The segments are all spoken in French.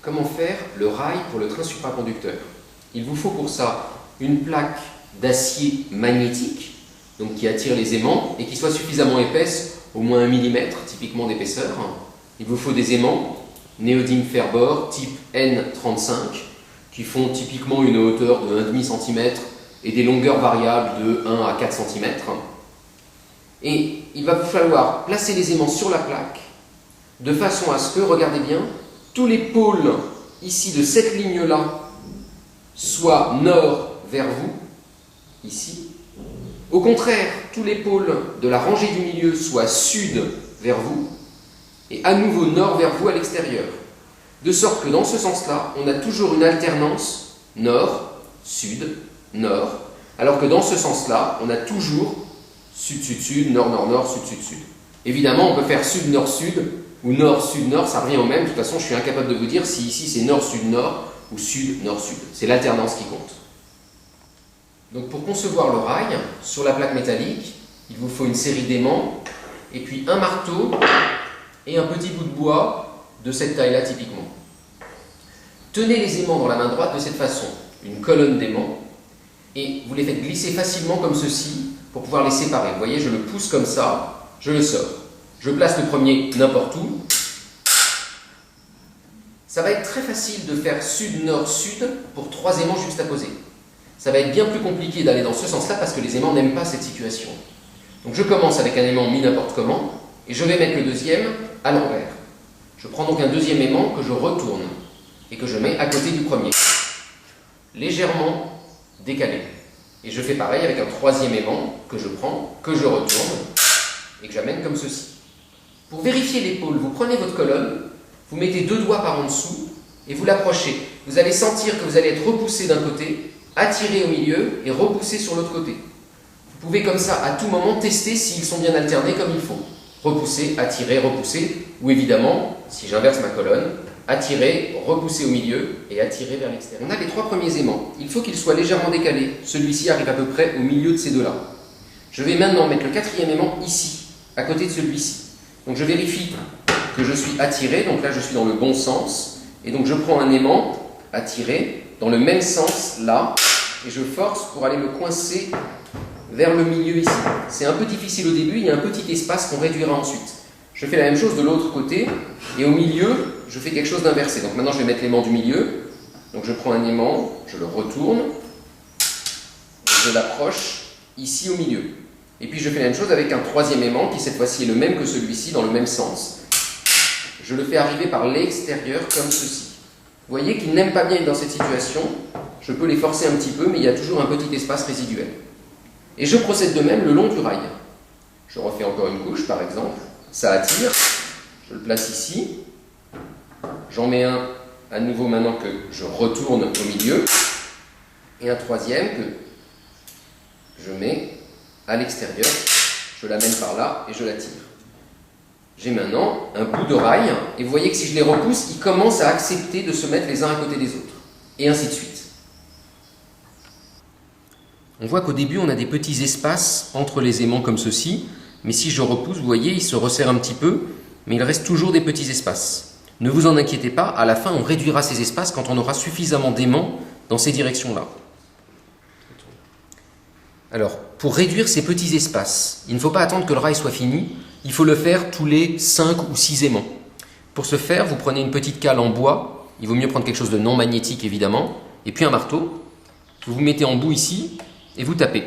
comment faire le rail pour le train supraconducteur. Il vous faut pour ça une plaque d'acier magnétique, donc qui attire les aimants et qui soit suffisamment épaisse, au moins 1 mm typiquement d'épaisseur. Il vous faut des aimants néodyme fer-bore type N35 qui font typiquement une hauteur de 1,5 cm et des longueurs variables de 1 à 4 cm. Et il va vous falloir placer les aimants sur la plaque de façon à ce que, regardez bien, tous les pôles ici de cette ligne-là soient nord vers vous, ici. Au contraire, tous les pôles de la rangée du milieu soient sud vers vous et à nouveau nord vers vous à l'extérieur. De sorte que dans ce sens-là, on a toujours une alternance nord, sud, nord, alors que dans ce sens-là, on a toujours sud, sud, sud, nord, nord, nord, sud, sud, sud. Évidemment, on peut faire sud, nord, sud ou nord, sud, nord, ça revient au même. De toute façon, je suis incapable de vous dire si ici c'est nord, sud, nord ou sud, nord, sud. C'est l'alternance qui compte. Donc pour concevoir le rail, sur la plaque métallique, il vous faut une série d'aimants et puis un marteau et un petit bout de bois de cette taille-là typiquement. Tenez les aimants dans la main droite de cette façon, une colonne d'aimants, et vous les faites glisser facilement comme ceci pour pouvoir les séparer. Vous voyez, je le pousse comme ça, je le sors. Je place le premier n'importe où. Ça va être très facile de faire sud, nord, sud pour 3 aimants juxtaposés. Ça va être bien plus compliqué d'aller dans ce sens-là parce que les aimants n'aiment pas cette situation. Donc je commence avec un aimant mis n'importe comment et je vais mettre le deuxième à l'envers. Je prends donc un deuxième aimant que je retourne et que je mets à côté du premier, légèrement décalé. Et je fais pareil avec un troisième aimant que je prends, que je retourne et que j'amène comme ceci. Pour vérifier l'épaule, vous prenez votre colonne, vous mettez 2 doigts par en dessous et vous l'approchez. Vous allez sentir que vous allez être repoussé d'un côté, attiré au milieu et repoussé sur l'autre côté. Vous pouvez comme ça à tout moment tester s'ils sont bien alternés comme il faut. Repousser, attirer, repousser, ou évidemment, si j'inverse ma colonne, attirer, repousser au milieu et attirer vers l'extérieur. On a les 3 premiers aimants. Il faut qu'ils soient légèrement décalés. Celui-ci arrive à peu près au milieu de ces deux-là. Je vais maintenant mettre le 4e aimant ici, à côté de celui-ci. Donc je vérifie que je suis attiré, donc là je suis dans le bon sens, et donc je prends un aimant attiré dans le même sens là, et je force pour aller le coincer vers le milieu ici. C'est un peu difficile au début, il y a un petit espace qu'on réduira ensuite. Je fais la même chose de l'autre côté, et au milieu, je fais quelque chose d'inversé. Donc maintenant je vais mettre l'aimant du milieu, donc je prends un aimant, je le retourne, et je l'approche ici au milieu. Et puis je fais la même chose avec un 3e aimant qui cette fois-ci est le même que celui-ci dans le même sens. Je le fais arriver par l'extérieur comme ceci. Vous voyez qu'ils n'aiment pas bien être dans cette situation. Je peux les forcer un petit peu, mais il y a toujours un petit espace résiduel. Et je procède de même le long du rail. Je refais encore une couche par exemple. Ça attire. Je le place ici. J'en mets un à nouveau maintenant que je retourne au milieu. Et un 3e que je mets à l'extérieur, je l'amène par là et je la tire. J'ai maintenant un bout de rail, et vous voyez que si je les repousse, ils commencent à accepter de se mettre les uns à côté des autres, et ainsi de suite. On voit qu'au début, on a des petits espaces entre les aimants comme ceci, mais si je repousse, vous voyez, ils se resserrent un petit peu, mais il reste toujours des petits espaces. Ne vous en inquiétez pas, à la fin, on réduira ces espaces quand on aura suffisamment d'aimants dans ces directions-là. Alors, pour réduire ces petits espaces, il ne faut pas attendre que le rail soit fini, il faut le faire tous les 5 ou 6 aimants. Pour ce faire, vous prenez une petite cale en bois, il vaut mieux prendre quelque chose de non magnétique évidemment, et puis un marteau, vous vous mettez en bout ici, et vous tapez.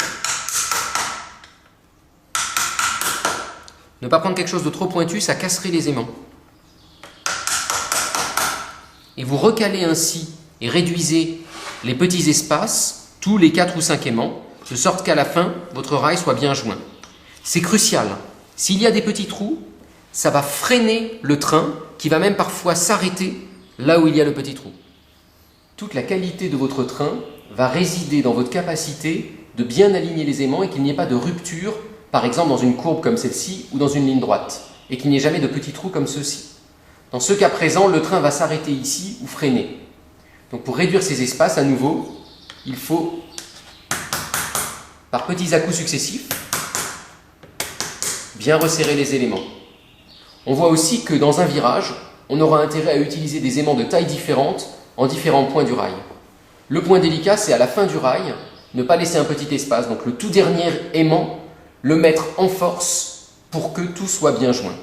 Ne pas prendre quelque chose de trop pointu, ça casserait les aimants. Et vous recalez ainsi, et réduisez les petits espaces, tous les 4 ou 5 aimants, de sorte qu'à la fin, votre rail soit bien joint. C'est crucial. S'il y a des petits trous, ça va freiner le train, qui va même parfois s'arrêter là où il y a le petit trou. Toute la qualité de votre train va résider dans votre capacité de bien aligner les aimants et qu'il n'y ait pas de rupture, par exemple dans une courbe comme celle-ci ou dans une ligne droite, et qu'il n'y ait jamais de petits trous comme ceux-ci. Dans ce cas présent, le train va s'arrêter ici ou freiner. Donc pour réduire ces espaces, à nouveau, il faut par petits à-coups successifs, bien resserrer les éléments. On voit aussi que dans un virage, on aura intérêt à utiliser des aimants de taille différente en différents points du rail. Le point délicat, c'est à la fin du rail, ne pas laisser un petit espace. Donc le tout dernier aimant, le mettre en force pour que tout soit bien joint.